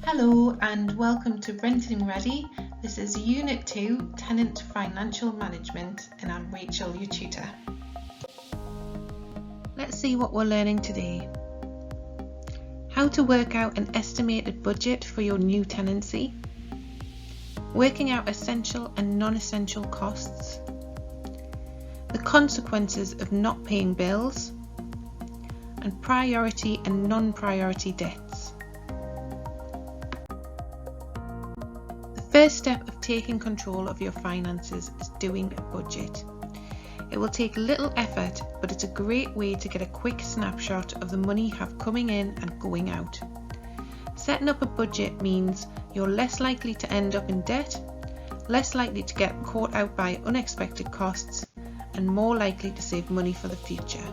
Hello and welcome to Renting Ready. This is Unit 2, Tenant Financial Management, and I'm Rachel, your tutor. Let's see what we're learning today. How to work out an estimated budget for your new tenancy. Working out essential and non-essential costs. The consequences of not paying bills. And priority and non-priority debts. The first step of taking control of your finances is doing a budget. It will take little effort, but it's a great way to get a quick snapshot of the money you have coming in and going out. Setting up a budget means you're less likely to end up in debt, less likely to get caught out by unexpected costs, and more likely to save money for the future.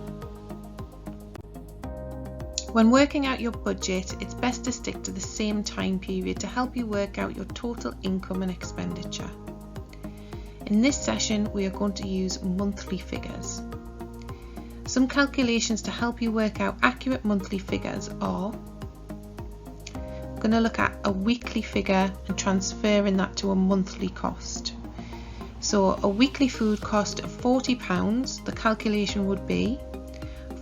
When working out your budget, it's best to stick to the same time period to help you work out your total income and expenditure. In this session, we are going to use monthly figures. Some calculations to help you work out accurate monthly figures are: we're going to look at a weekly figure and transferring that to a monthly cost. So a weekly food cost of £40, the calculation would be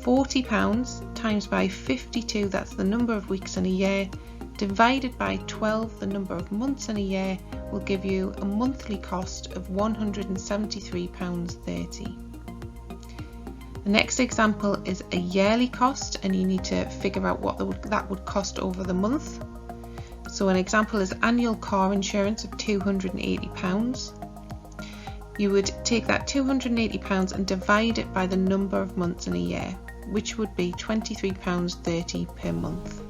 £40 times by 52, that's the number of weeks in a year, divided by 12, the number of months in a year, will give you a monthly cost of £173.30. The next example is a yearly cost, and you need to figure out what that would cost over the month. So an example is annual car insurance of £280. You would take that £280 and divide it by the number of months in a year, which would be £23.30 per month.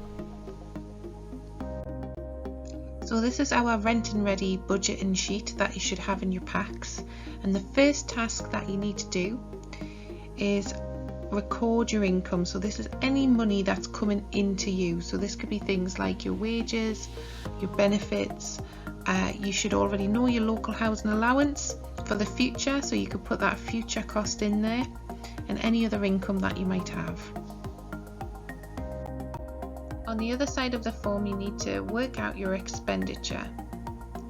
So this is our Renting Ready budgeting sheet that you should have in your packs, and the first task that you need to do is record your income. So this is any money that's coming into you. So this could be things like your wages, your benefits. You should already know your local housing allowance for the future, so you could put that future cost in there, and any other income that you might have. On the other side of the form, you need to work out your expenditure.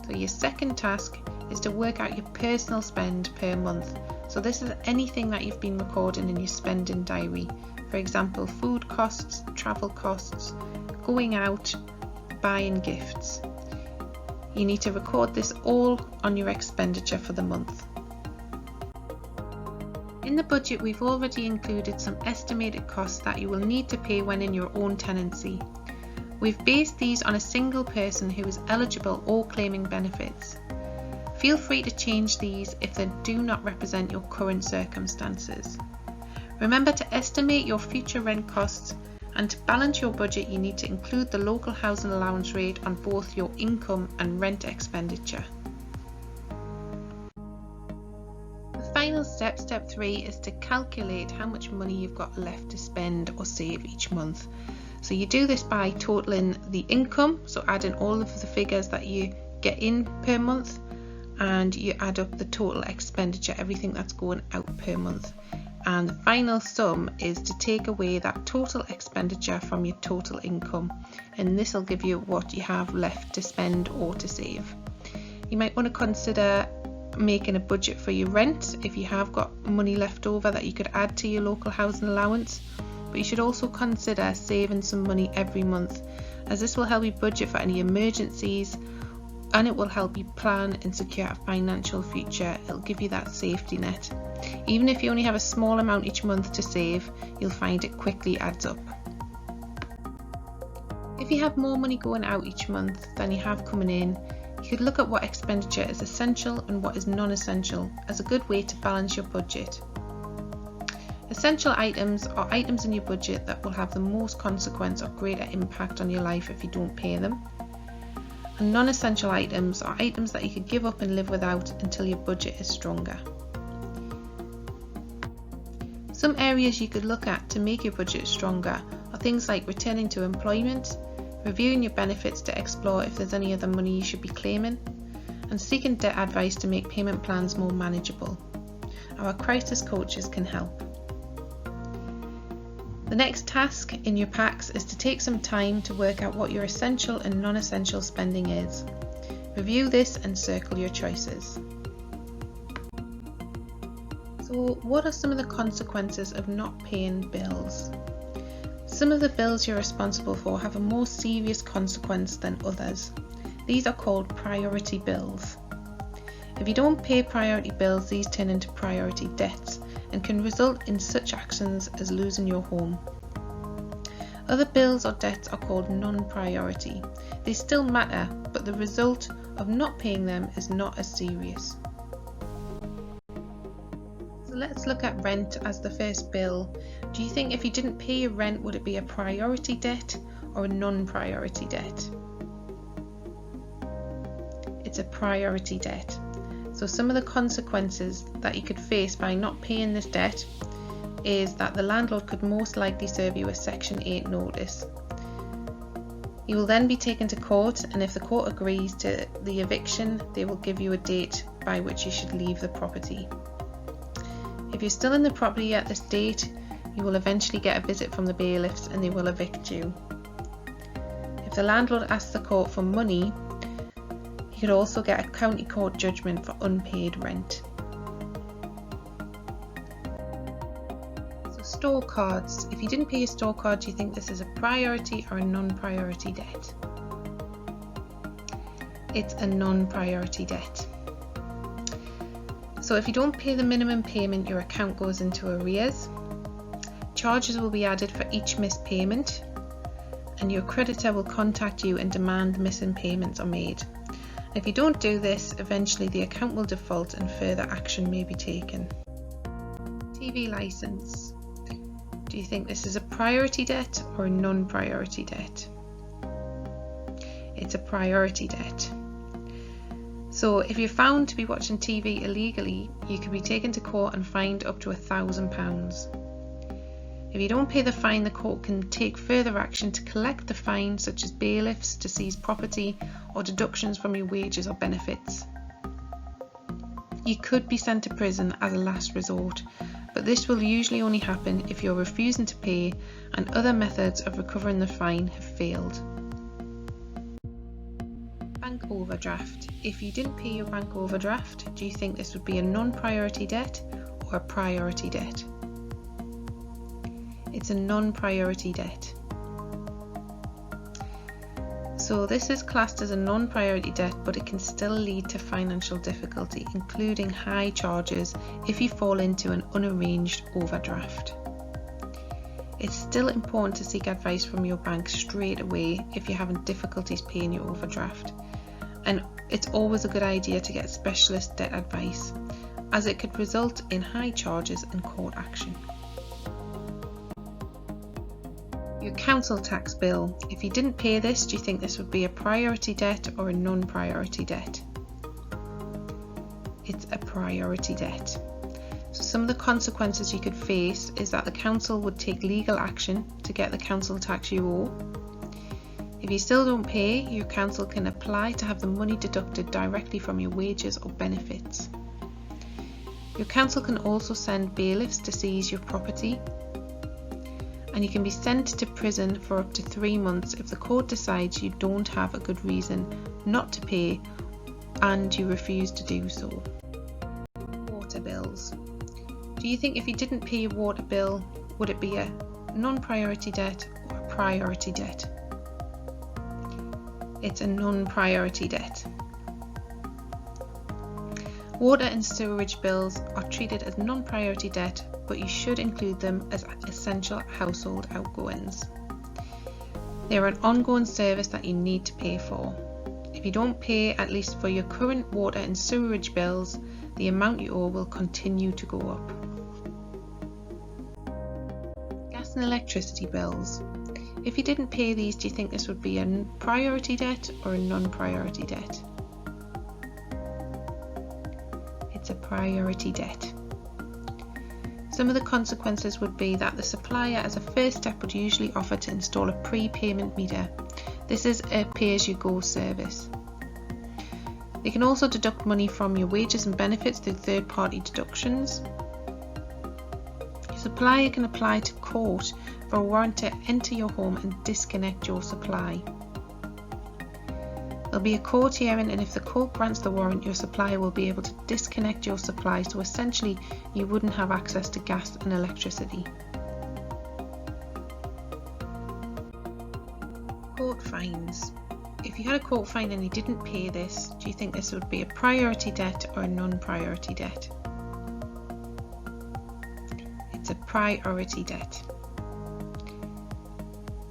So your second task is to work out your personal spend per month. So this is anything that you've been recording in your spending diary. For example, food costs, travel costs, going out, buying gifts. You need to record this all on your expenditure for the month. In the budget, we've already included some estimated costs that you will need to pay when in your own tenancy. We've based these on a single person who is eligible or claiming benefits. Feel free to change these if they do not represent your current circumstances. Remember to estimate your future rent costs, and to balance your budget you need to include the local housing allowance rate on both your income and rent expenditure. The final step, step 3, is to calculate how much money you've got left to spend or save each month. So you do this by totaling the income, so adding all of the figures that you get in per month, and you add up the total expenditure, everything that's going out per month. And the final sum is to take away that total expenditure from your total income, and this will give you what you have left to spend or to save. You might want to consider making a budget for your rent if you have got money left over that you could add to your local housing allowance, but you should also consider saving some money every month, as this will help you budget for any emergencies, and it will help you plan and secure a financial future. It'll give you that safety net. Even if you only have a small amount each month to save, you'll find it quickly adds up. If you have more money going out each month than you have coming in, you could look at what expenditure is essential and what is non-essential as a good way to balance your budget. Essential items are items in your budget that will have the most consequence or greater impact on your life if you don't pay them. And non-essential items are items that you could give up and live without until your budget is stronger. Some areas you could look at to make your budget stronger are things like returning to employment, reviewing your benefits to explore if there's any other money you should be claiming, and seeking debt advice to make payment plans more manageable. Our crisis coaches can help. The next task in your packs is to take some time to work out what your essential and non-essential spending is. Review this and circle your choices. So, what are some of the consequences of not paying bills? Some of the bills you're responsible for have a more serious consequence than others. These are called priority bills. If you don't pay priority bills, these turn into priority debts and can result in such actions as losing your home. Other bills or debts are called non-priority. They still matter, but the result of not paying them is not as serious. So let's look at rent as the first bill. Do you think if you didn't pay your rent, would it be a priority debt or a non-priority debt? It's a priority debt. So some of the consequences that you could face by not paying this debt is that the landlord could most likely serve you a Section 8 notice. You will then be taken to court, and if the court agrees to the eviction, they will give you a date by which you should leave the property. If you're still in the property at this date, you will eventually get a visit from the bailiffs and they will evict you. If the landlord asks the court for money, you could also get a county court judgment for unpaid rent. So store cards. If you didn't pay your store card, do you think this is a priority or a non-priority debt? It's a non-priority debt. So if you don't pay the minimum payment, your account goes into arrears. Charges will be added for each missed payment, and your creditor will contact you and demand missing payments are made. If you don't do this, eventually the account will default and further action may be taken. TV license. Do you think this is a priority debt or a non-priority debt? It's a priority debt. So if you're found to be watching TV illegally, you could be taken to court and fined up to £1,000. If you don't pay the fine, the court can take further action to collect the fine, such as bailiffs to seize property or deductions from your wages or benefits. You could be sent to prison as a last resort, but this will usually only happen if you're refusing to pay and other methods of recovering the fine have failed. Bank overdraft. If you didn't pay your bank overdraft, do you think this would be a non-priority debt or a priority debt? It's a non-priority debt. So this is classed as a non-priority debt, but it can still lead to financial difficulty, including high charges if you fall into an unarranged overdraft. It's still important to seek advice from your bank straight away if you're having difficulties paying your overdraft. And it's always a good idea to get specialist debt advice, as it could result in high charges and court action. Your council tax bill. If you didn't pay this, do you think this would be a priority debt or a non-priority debt? It's a priority debt. So some of the consequences you could face is that the council would take legal action to get the council tax you owe. If you still don't pay, your council can apply to have the money deducted directly from your wages or benefits. Your council can also send bailiffs to seize your property, and you can be sent to prison for up to 3 months if the court decides you don't have a good reason not to pay and you refuse to do so. Water bills. Do you think if you didn't pay your water bill, would it be a non-priority debt or a priority debt? It's a non-priority debt. Water and sewerage bills are treated as non-priority debt, but you should include them as essential household outgoings. They are an ongoing service that you need to pay for. If you don't pay at least for your current water and sewerage bills, the amount you owe will continue to go up. Gas and electricity bills. If you didn't pay these, do you think this would be a priority debt or a non-priority debt? It's a priority debt. Some of the consequences would be that the supplier as a first step would usually offer to install a prepayment meter. This is a pay-as-you-go service. They can also deduct money from your wages and benefits through third-party deductions. supplier can apply to court for a warrant to enter your home and disconnect your supply. There'll be a court hearing, and if the court grants the warrant, your supplier will be able to disconnect your supply, so essentially you wouldn't have access to gas and electricity. Court fines. If you had a court fine and you didn't pay this, do you think this would be a priority debt or a non-priority debt? It's a priority debt.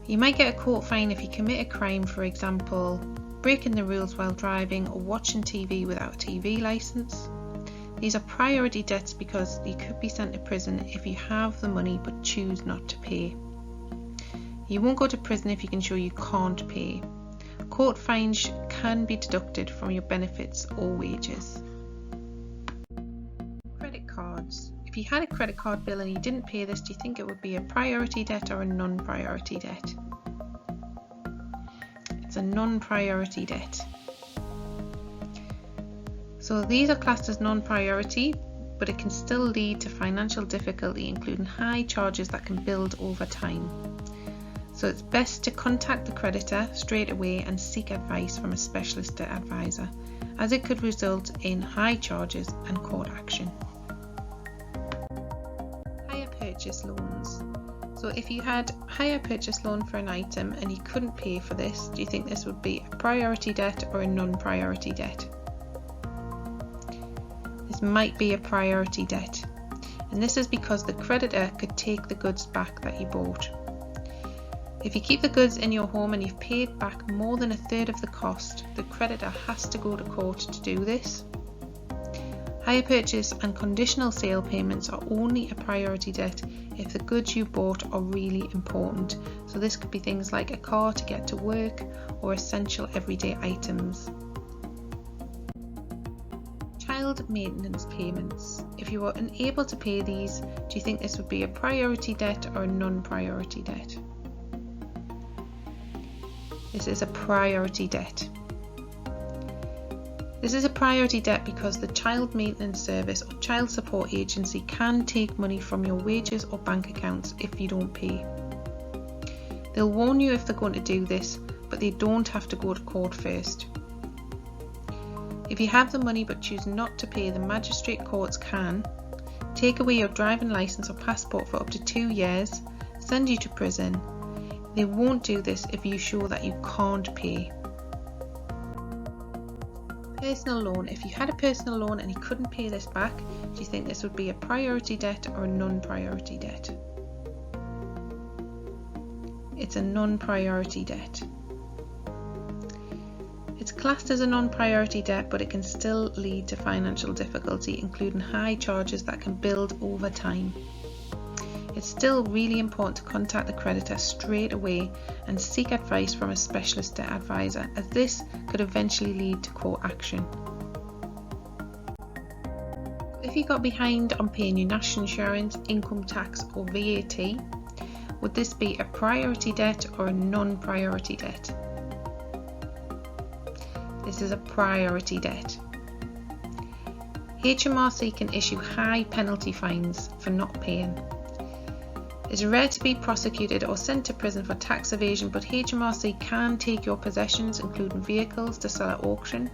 You might get a court fine if you commit a crime, for example, breaking the rules while driving or watching TV without a TV licence. These are priority debts because you could be sent to prison if you have the money but choose not to pay. You won't go to prison if you can show you can't pay. Court fines can be deducted from your benefits or wages. Credit cards. If you had a credit card bill and you didn't pay this, do you think it would be a priority debt or a non-priority debt? It's a non-priority debt. So these are classed as non-priority, but it can still lead to financial difficulty, including high charges that can build over time. So it's best to contact the creditor straight away and seek advice from a specialist debt advisor, as it could result in high charges and court action. Hire purchase loans. So if you had hire purchase loan for an item and you couldn't pay for this, do you think this would be a priority debt or a non-priority debt? This might be a priority debt, and this is because the creditor could take the goods back that you bought. If you keep the goods in your home and you've paid back more than a third of the cost, the creditor has to go to court to do this. Hire purchase and conditional sale payments are only a priority debt if the goods you bought are really important. So this could be things like a car to get to work or essential everyday items. Child maintenance payments. If you were unable to pay these, do you think this would be a priority debt or a non-priority debt? This is a priority debt. This is a priority debt because the Child Maintenance Service or Child Support Agency can take money from your wages or bank accounts if you don't pay. They'll warn you if they're going to do this, but they don't have to go to court first. If you have the money but choose not to pay, the magistrate courts can take away your driving licence or passport for up to 2 years, send you to prison. They won't do this if you show that you can't pay. Personal loan. If you had a personal loan and you couldn't pay this back, do you think this would be a priority debt or a non-priority debt? It's a non-priority debt. It's classed as a non-priority debt, but it can still lead to financial difficulty, including high charges that can build over time. It's still really important to contact the creditor straight away and seek advice from a specialist debt advisor, as this could eventually lead to court action. If you got behind on paying your national insurance, income tax or VAT, would this be a priority debt or a non-priority debt? This is a priority debt. HMRC can issue high penalty fines for not paying. It's rare to be prosecuted or sent to prison for tax evasion, but HMRC can take your possessions, including vehicles, to sell at auction,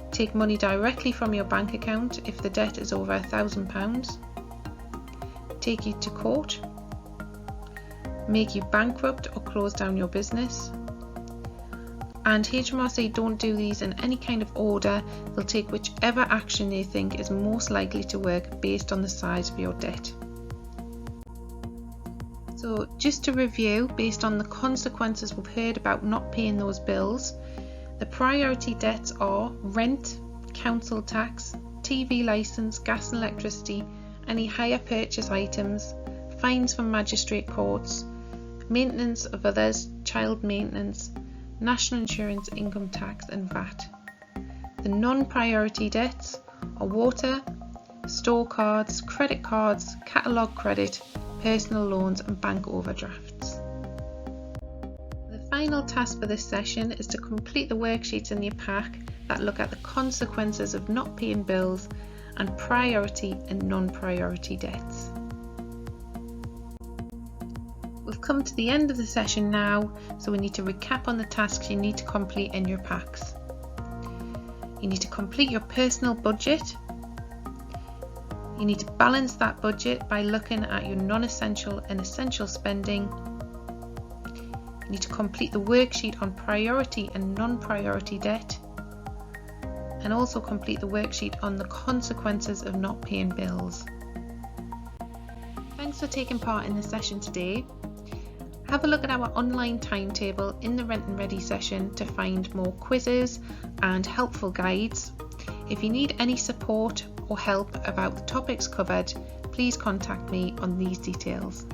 take money directly from your bank account if the debt is over £1,000, take you to court, make you bankrupt or close down your business. And HMRC don't do these in any kind of order. They'll take whichever action they think is most likely to work based on the size of your debt. So just to review, based on the consequences we've heard about not paying those bills, the priority debts are rent, council tax, TV licence, gas and electricity, any hire purchase items, fines from magistrate courts, maintenance of others, child maintenance, national insurance, income tax and VAT. The non-priority debts are water, store cards, credit cards, catalogue credit, personal loans and bank overdrafts. The final task for this session is to complete the worksheets in your pack that look at the consequences of not paying bills and priority and non-priority debts. come to the end of the session now, so we need to recap on the tasks you need to complete in your packs. You need to complete your personal budget. You need to balance that budget by looking at your non-essential and essential spending. You need to complete the worksheet on priority and non-priority debt, and also complete the worksheet on the consequences of not paying bills. Thanks for taking part in the session today. Have a look at our online timetable in the Rent and Ready session to find more quizzes and helpful guides. If you need any support or help about the topics covered, please contact me on these details.